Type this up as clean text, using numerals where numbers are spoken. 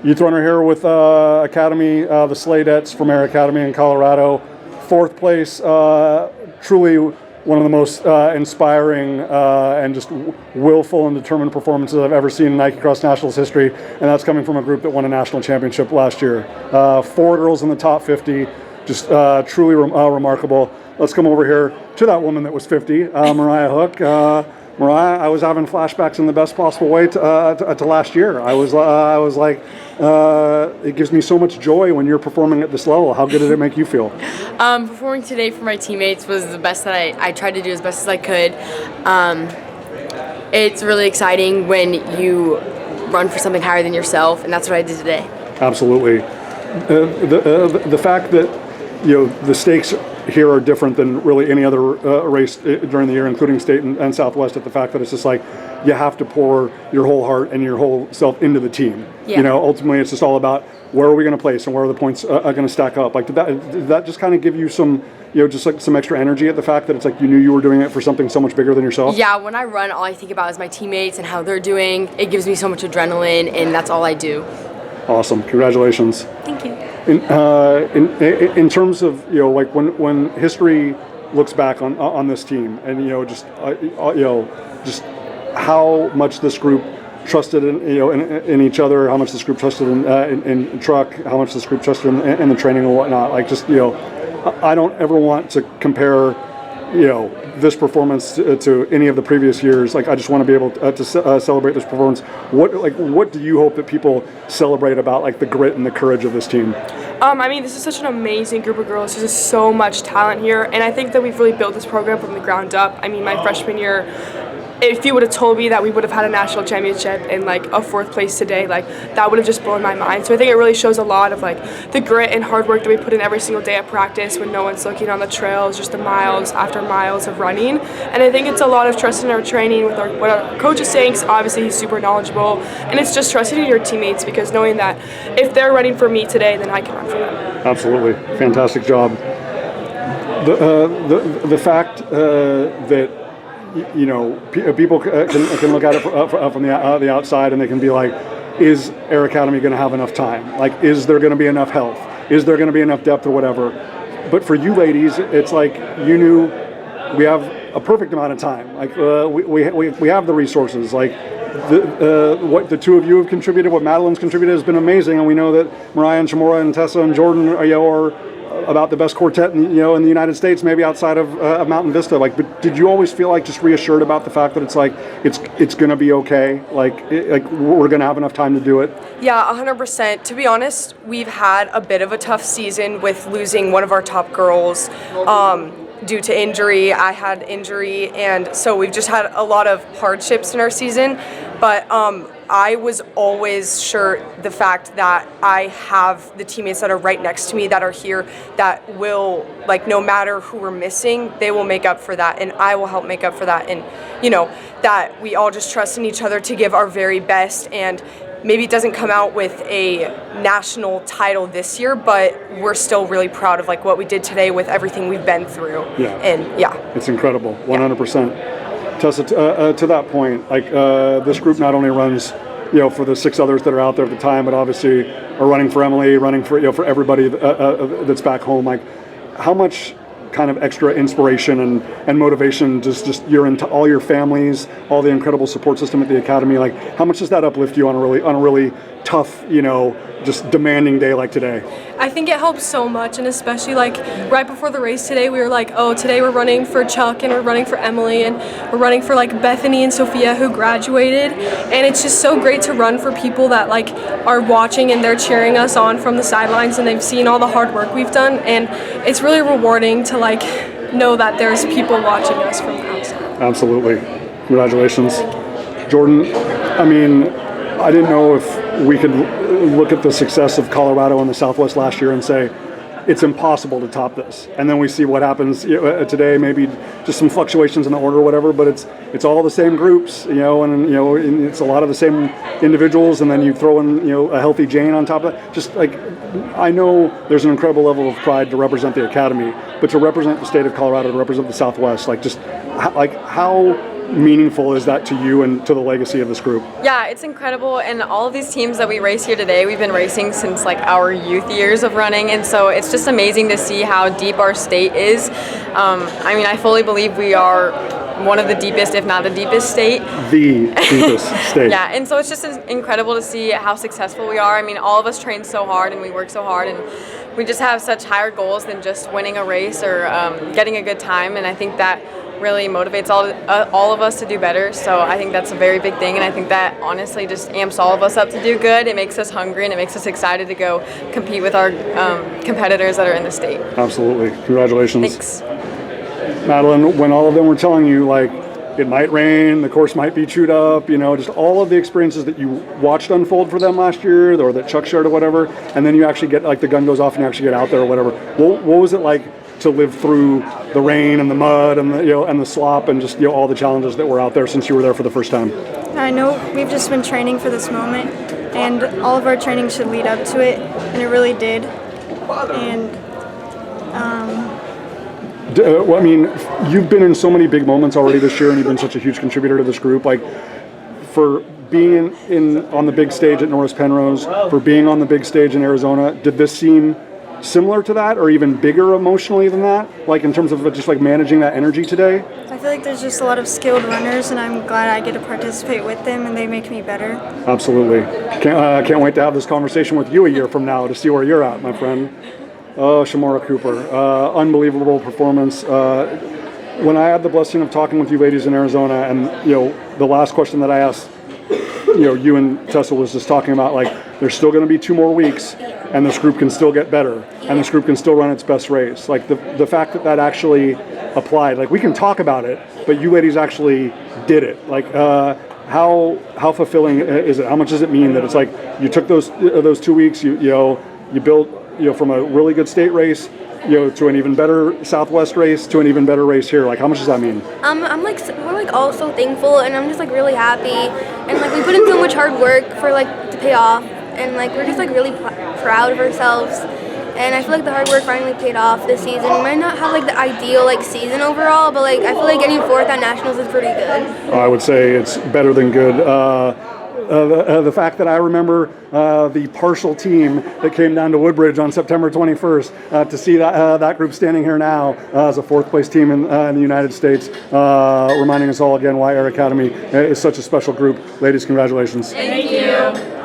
You thrown her here with Academy, the Sladettes from Air Academy in Colorado. 4th place, truly one of the most inspiring and just willful and determined performances I've ever seen in Nike Cross Nationals history, and that's coming from a group that won a national championship last year. 4 girls in the top 50, just truly remarkable. Let's come over here to that woman that was 50, Mariah Hook. Mariah, I was having flashbacks in the best possible way to last year. I was like, it gives me so much joy when you're performing at this level. How good did it make you feel? Performing today for my teammates was the best that I tried to do as best as I could. It's really exciting when you run for something higher than yourself, and that's what I did today. Absolutely. The fact that the stakes here are different than really any other race during the year, including state and Southwest, at the fact that it's just like you have to pour your whole heart and your whole self into the team. Yeah. Ultimately it's just all about where are we going to place and where are the points going to stack up. Like, did that just kind of give you some, just like some extra energy at the fact that it's like you knew you were doing it for something so much bigger than yourself? Yeah, when I run, all I think about is my teammates and how they're doing. It gives me so much adrenaline, and that's all I do. Awesome. Congratulations. Thank you. In terms of like when history looks back on this team and just how much this group trusted in each other, how much this group trusted in Truck, how much this group trusted in the training and whatnot. Like, just I don't ever want to compare this performance to any of the previous years. Like, I just want to be able to celebrate this performance. What do you hope that people celebrate about like the grit and the courage of this team? I mean, this is such an amazing group of girls. There's just so much talent here, and I think that we've really built this program from the ground up. I mean, my freshman year, if you would have told me that we would have had a national championship and like a 4th place today, like that would have just blown my mind. So I think it really shows a lot of like the grit and hard work that we put in every single day at practice when no one's looking on the trails, just the miles after miles of running. And I think it's a lot of trust in our training with what our coach is saying, 'cause obviously he's super knowledgeable, and it's just trusting in your teammates, because knowing that if they're running for me today, then I can run for them. Absolutely. Fantastic job. The fact that people can look at it from the outside, and they can be like, is Air Academy going to have enough time? Like, is there going to be enough health? Is there going to be enough depth or whatever? But for you ladies, it's like you knew we have a perfect amount of time. Like, we have the resources. Like, what the two of you have contributed, what Madeline's contributed has been amazing, and we know that Mariah and Chamorra and Tessa and Jordan are about the best quartet in the United States, maybe outside of Mountain Vista. Like, but did you always feel like just reassured about the fact that it's like it's going to be okay? Like we're going to have enough time to do it? Yeah, 100%. To be honest, we've had a bit of a tough season with losing one of our top girls due to injury. I had injury, and so we've just had a lot of hardships in our season. But I was always sure the fact that I have the teammates that are right next to me that are here that will, like, no matter who we're missing, they will make up for that, and I will help make up for that. And, that we all just trust in each other to give our very best. And maybe it doesn't come out with a national title this year, but we're still really proud of, like, what we did today with everything we've been through. Yeah. And, yeah. It's incredible, 100%. Tessa, to that point, like, this group not only runs, for the 6 others that are out there at the time, but obviously are running for Emily, running for, for everybody that's back home. Like, how much kind of extra inspiration and motivation just you're into all your families, all the incredible support system at the academy? Like, how much does that uplift you on a really tough, just demanding day like today? I think it helps so much, and especially like right before the race today, we were like, oh, today we're running for Chuck, and we're running for Emily, and we're running for like Bethany and Sophia who graduated, and it's just so great to run for people that like are watching and they're cheering us on from the sidelines, and they've seen all the hard work we've done, and it's really rewarding to like know that there's people watching us from the outside. Absolutely. Congratulations. Jordan, I mean, I didn't know if we could look at the success of Colorado and the Southwest last year and say it's impossible to top this, and then we see what happens today. Maybe just some fluctuations in the order or whatever, but it's all the same groups, and it's a lot of the same individuals, and then you throw in a healthy Jane on top of that. Just like, I know there's an incredible level of pride to represent the academy, but to represent the state of Colorado, to represent the Southwest, like, just like how meaningful is that to you and to the legacy of this group? Yeah, it's incredible, and all of these teams that we race here today, we've been racing since like our youth years of running, and so it's just amazing to see how deep our state is. I mean, I fully believe we are one of the deepest, if not the deepest state. The deepest state. Yeah, and so it's just incredible to see how successful we are. I mean, all of us train so hard and we work so hard, and we just have such higher goals than just winning a race or getting a good time, and I think that really motivates all of us to do better. So I think that's a very big thing, and I think that honestly just amps all of us up to do good. It makes us hungry, and it makes us excited to go compete with our competitors that are in the state. Absolutely. Congratulations. Thanks. Madeline, when all of them were telling you, like, it might rain, the course might be chewed up, you know, just all of the experiences that you watched unfold for them last year, or that Chuck shared or whatever, and then you actually get, like, the gun goes off and you actually get out there or whatever. What was it like to live through the rain and the mud and the, you know, and the slop and just, you know, all the challenges that were out there since you were there for the first time? I know we've just been training for this moment, and all of our training should lead up to it, and it really did. And Well, I mean, you've been in so many big moments already this year, and you've been such a huge contributor to this group. Like, for being on the big stage at Norris Penrose, for being on the big stage in Arizona, did this seem similar to that, or even bigger emotionally than that? Like, in terms of just like managing that energy today? I feel like there's just a lot of skilled runners, and I'm glad I get to participate with them, and they make me better. Absolutely. Can't wait to have this conversation with you a year from now to see where you're at, my friend. Oh, Chamorra Cooper, unbelievable performance. When I had the blessing of talking with you ladies in Arizona, and you know, the last question that I asked, you know, you and Tessa was just talking about, like, there's still going to be 2 more weeks, and this group can still get better, and this group can still run its best race. Like, the fact that actually applied, like, we can talk about it, but you ladies actually did it. Like, how fulfilling is it? How much does it mean that it's like you took those 2 weeks, you built, you know, from a really good state race, you know, to an even better Southwest race, to an even better race here? Like, how much does that mean? I'm like, we're like all so thankful, and I'm just like really happy, and like we put in so much hard work for like to pay off, and like we're just like really proud of ourselves, and I feel like the hard work finally paid off this season. We might not have like the ideal like season overall, but like I feel like getting 4th at nationals is pretty good. I would say it's better than good. The fact that I remember the partial team that came down to Woodbridge on September 21st to see that group standing here now as a 4th place team in the United States, reminding us all again why Air Academy is such a special group. Ladies, congratulations. Thank you.